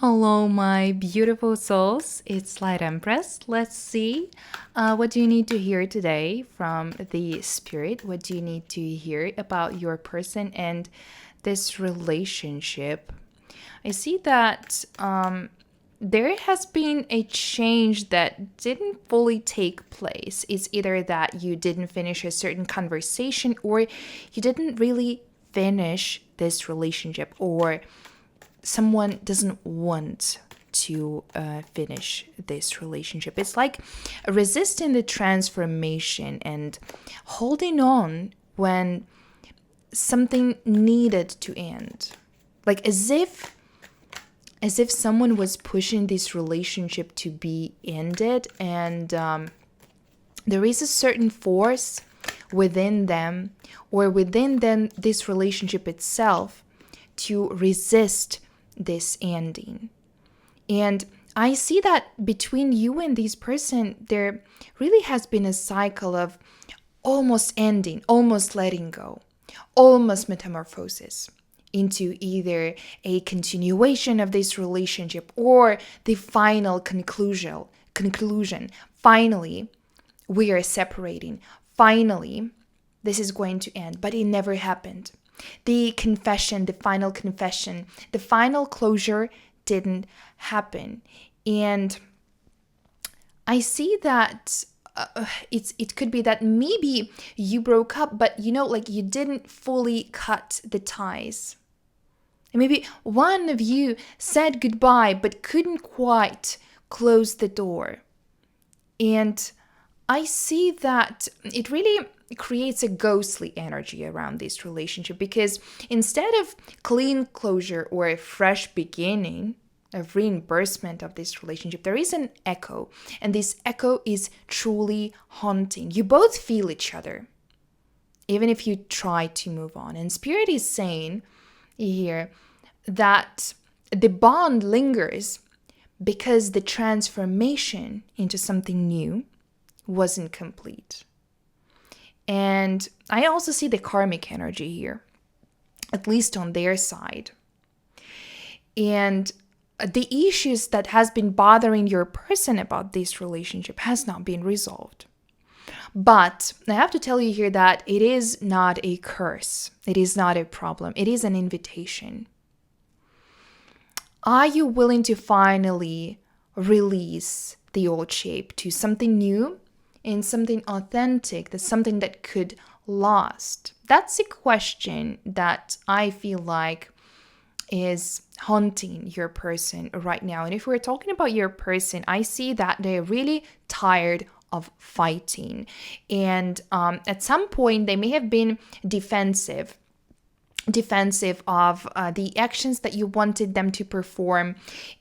Hello, my beautiful souls. It's Light Empress. Let's see. What do you need to hear today from the spirit? What do you need to hear about your person and this relationship? I see that there has been a change that didn't fully take place. It's either that you didn't finish a certain conversation or you didn't really finish this relationship, or someone doesn't want to finish this relationship. It's like resisting the transformation and holding on when something needed to end. Like as if someone was pushing this relationship to be ended, and there is a certain force within them, or within them this relationship itself, to resist this ending. And I see that between you and this person, there really has been a cycle of almost ending, almost letting go, almost metamorphosis into either a continuation of this relationship or the final conclusion. Finally, we are separating. Finally, this is going to end, but it never happened. The confession, the final confession, the final closure didn't happen. And I see that it could be that maybe you broke up, but like you didn't fully cut the ties. And maybe one of you said goodbye, but couldn't quite close the door. And I see that it really creates a ghostly energy around this relationship, because instead of clean closure or a fresh beginning, a reimbursement of this relationship, there is an echo, and this echo is truly haunting. You both feel each other, even if you try to move on. And Spirit is saying here that the bond lingers because the transformation into something new wasn't complete. And I also see the karmic energy here, at least on their side. And the issues that has been bothering your person about this relationship has not been resolved. But I have to tell you here that it is not a curse. It is not a problem. It is an invitation. Are you willing to finally release the old shape to something new and something authentic, that's something that could last? That's a question that I feel like is haunting your person right now. And if we're talking about your person, I see that they're really tired of fighting. And at some point, they may have been defensive of the actions that you wanted them to perform,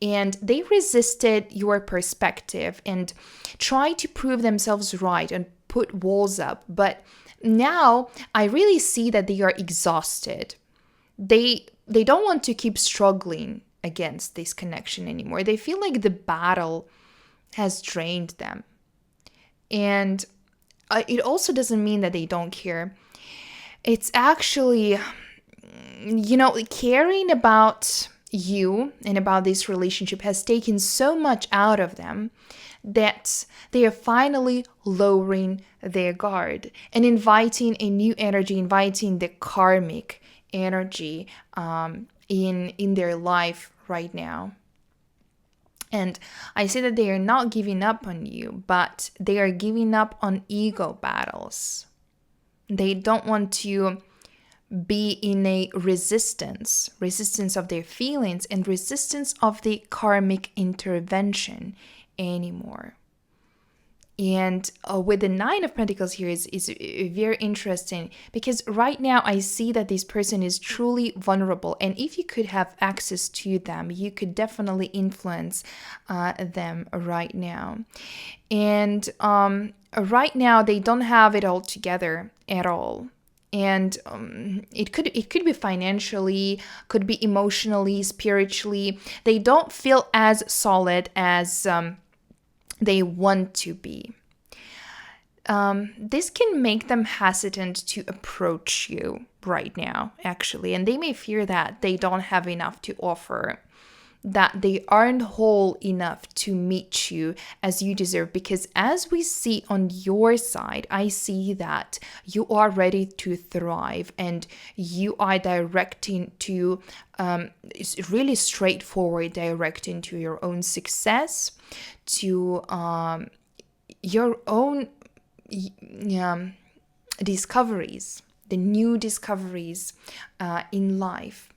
and they resisted your perspective and tried to prove themselves right and put walls up. But now I really see that they are exhausted. They don't want to keep struggling against this connection anymore. They feel like the battle has drained them. And it also doesn't mean that they don't care. It's actually, caring about you and about this relationship has taken so much out of them that they are finally lowering their guard and inviting a new energy, inviting the karmic energy in their life right now. And I say that they are not giving up on you, but they are giving up on ego battles. They don't want to be in a resistance of their feelings and resistance of the karmic intervention anymore. And with the Nine of Pentacles here is very interesting, because right now I see that this person is truly vulnerable. And if you could have access to them, you could definitely influence them right now. And right now they don't have it all together at all. And it could be financially, could be emotionally, spiritually. They don't feel as solid as they want to be. This can make them hesitant to approach you right now, actually. And they may fear that they don't have enough to offer. that they aren't whole enough to meet you as you deserve. Because as we see on your side, I see that you are ready to thrive, and you are directing to it's really straightforward, directing to your own success, to your own discoveries, the new discoveries in life.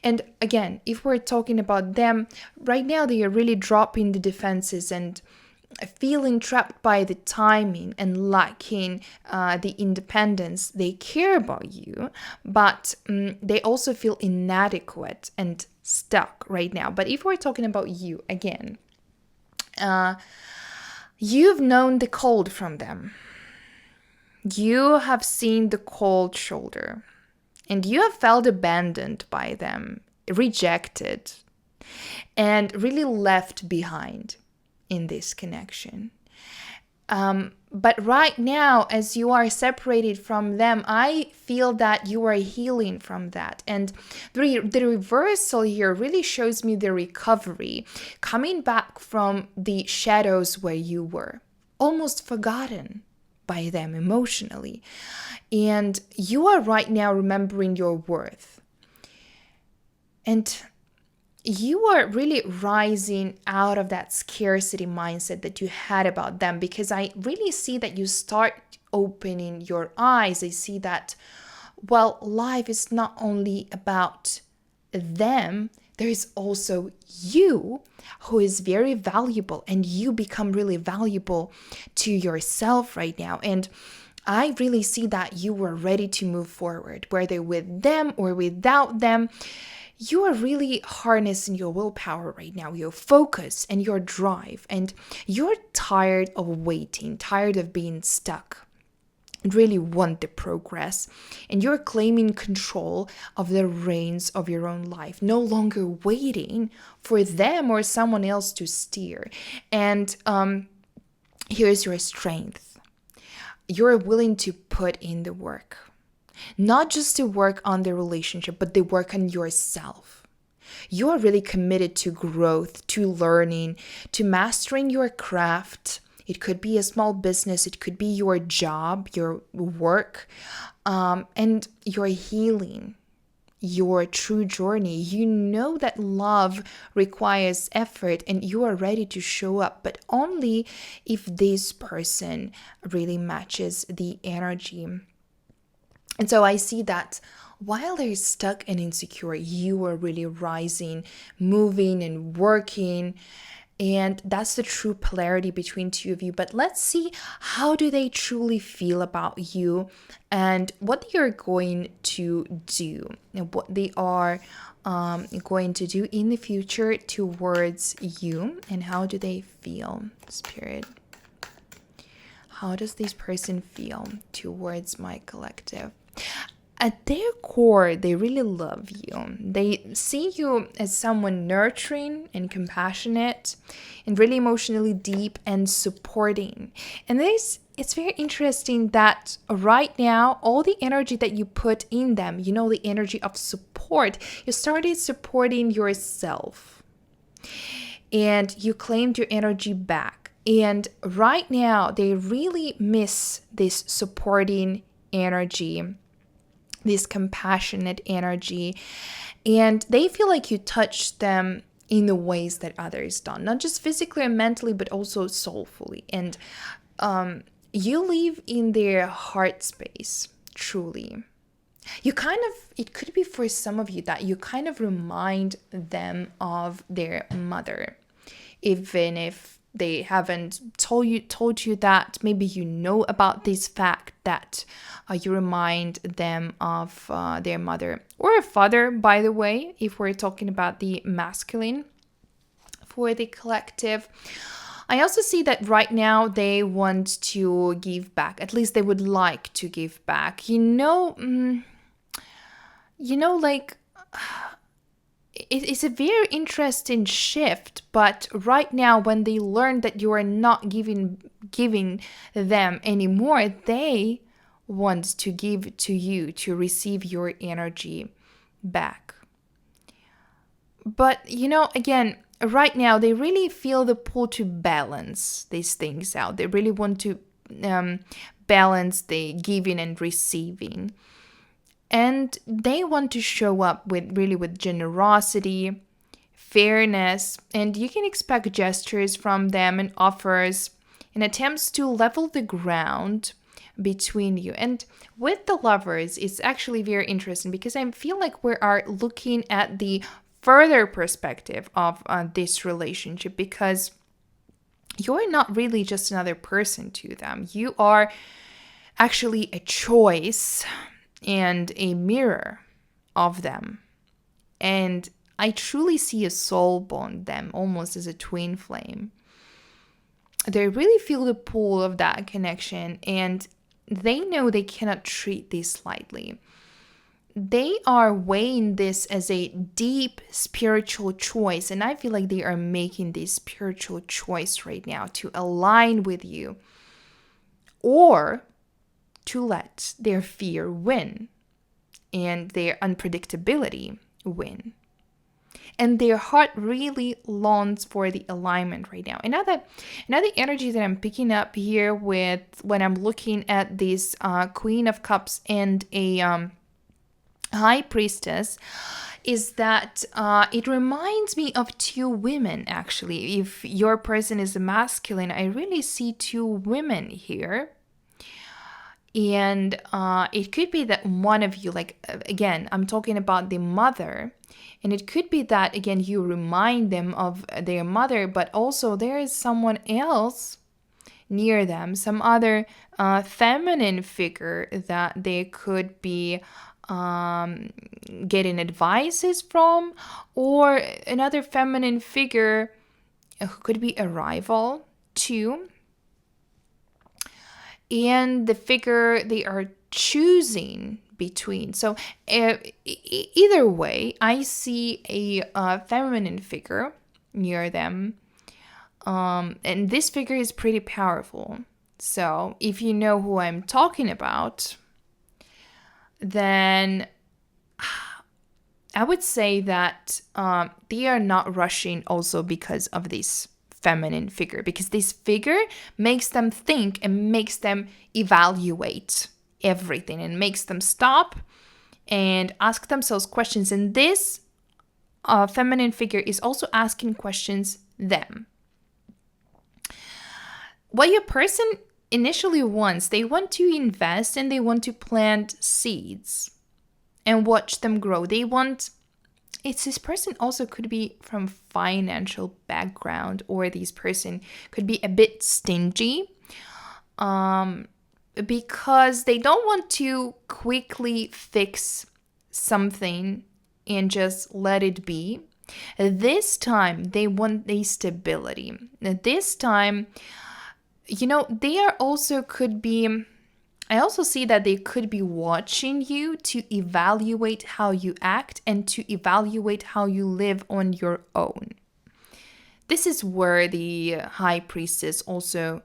And again, if we're talking about them, right now they are really dropping the defenses and feeling trapped by the timing and lacking the independence. They care about you, but they also feel inadequate and stuck right now. But if we're talking about you again, you've known the cold from them. You have seen the cold shoulder, and you have felt abandoned by them, rejected, and really left behind in this connection. But right now, as you are separated from them, I feel that you are healing from that. And the reversal here really shows me the recovery, coming back from the shadows where you were, almost forgotten by them emotionally. And you are right now remembering your worth. And you are really rising out of that scarcity mindset that you had about them, because I really see that you start opening your eyes. I see that, well, life is not only about them, there is also you, who is very valuable, and you become really valuable to yourself right now. And I really see that you are ready to move forward, whether with them or without them. You are really harnessing your willpower right now, your focus and your drive, and you're tired of waiting, tired of being stuck, and really want the progress. And you're claiming control of the reins of your own life, no longer waiting for them or someone else to steer. And here's your strength. You're willing to put in the work. Not just to work on the relationship, but to work on yourself. You are really committed to growth, to learning, to mastering your craft. It could be a small business, it could be your job, your work, and your healing, your true journey. You know that love requires effort, and you are ready to show up, but only if this person really matches the energy. And so I see that while they're stuck and insecure, you are really rising, moving and working. And that's the true polarity between two of you. But let's see, how do they truly feel about you, and what they are going to do, and what they are going to do in the future towards you. And how do they feel, Spirit? How does this person feel towards my collective? At their core, they really love you. They see you as someone nurturing and compassionate and really emotionally deep and supporting. And it's very interesting that right now, all the energy that you put in them, the energy of support, you started supporting yourself. And you claimed your energy back. And right now, they really miss this supporting energy, this compassionate energy, and they feel like you touch them in the ways that others don't, not just physically and mentally, but also soulfully. And you live in their heart space, truly. It could be for some of you that you kind of remind them of their mother, even if they haven't told you that. Maybe you know about this fact that you remind them of their mother or a father, by the way, if we're talking about the masculine for the collective. I also see that right now they want to give back. At least they would like to give back. It's a very interesting shift, but right now when they learn that you are not giving them anymore, they want to give to you, to receive your energy back. But, again, right now, they really feel the pull to balance these things out. They really want to balance the giving and receiving. And they want to show up with generosity, fairness, and you can expect gestures from them and offers and attempts to level the ground between you. And with the lovers, it's actually very interesting because I feel like we are looking at the further perspective of this relationship, because you're not really just another person to them. You are actually a choice and a mirror of them. And I truly see a soul bond them almost as a twin flame. They really feel the pull of that connection, and they know they cannot treat this lightly. They are weighing this as a deep spiritual choice, and I feel like they are making this spiritual choice right now to align with you, or to let their fear win and their unpredictability win. And their heart really longs for the alignment right now. Another energy that I'm picking up here with when I'm looking at this Queen of Cups and a High Priestess is that it reminds me of two women, actually. If your person is masculine, I really see two women here. And it could be that one of you, like, again, I'm talking about the mother. And it could be that, again, you remind them of their mother, but also there is someone else near them, some other feminine figure that they could be getting advices from, or another feminine figure who could be a rival too. And the figure they are choosing between. So either way, I see a feminine figure near them. And this figure is pretty powerful. So if you know who I'm talking about, then I would say that they are not rushing also because of this feminine figure, because this figure makes them think and makes them evaluate everything and makes them stop and ask themselves questions. And this feminine figure is also asking questions them. What your person initially wants, they want to invest and they want to plant seeds and watch them grow. This person also could be from financial background, or this person could be a bit stingy because they don't want to quickly fix something and just let it be. This time they want a stability. This time, they are also could be, I also see that they could be watching you to evaluate how you act and to evaluate how you live on your own. This is where the High Priestess also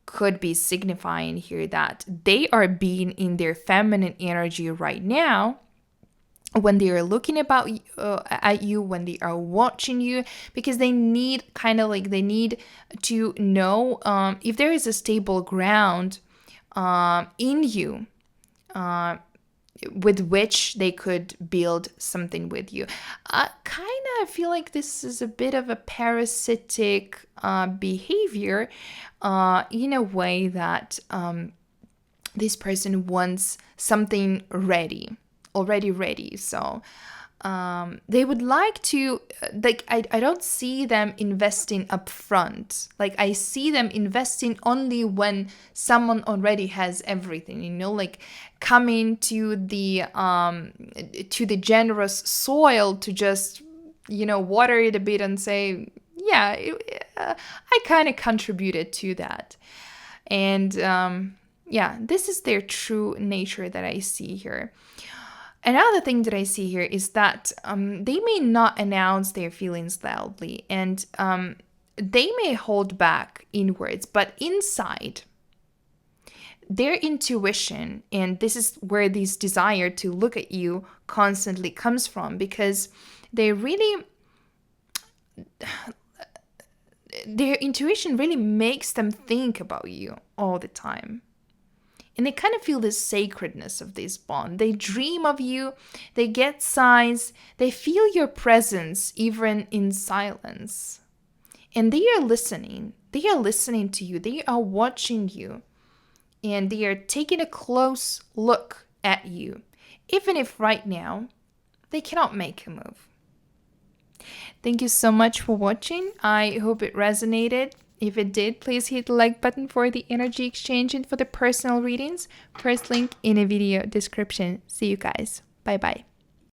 could be signifying here that they are being in their feminine energy right now when they are looking at you, when they are watching you, because they need they need to know if there is a stable ground in you with which they could build something with you. I feel like this is a bit of a parasitic behavior in a way that this person wants something already ready. So they would like to, I don't see them investing upfront. Like, I see them investing only when someone already has everything, like coming to the generous soil to just, water it a bit and say, yeah, I kind of contributed to that. And this is their true nature that I see here. Another thing that I see here is that they may not announce their feelings loudly, and they may hold back inwards, but inside, their intuition, and this is where this desire to look at you constantly comes from, because they really their intuition really makes them think about you all the time. And they kind of feel the sacredness of this bond. They dream of you, they get signs, they feel your presence even in silence. And they are listening. They are listening to you. They are watching you. And they are taking a close look at you, even if right now they cannot make a move. Thank you so much for watching. I hope it resonated. If it did, please hit the like button for the energy exchange and for the personal readings. First link in a video description. See you guys. Bye bye.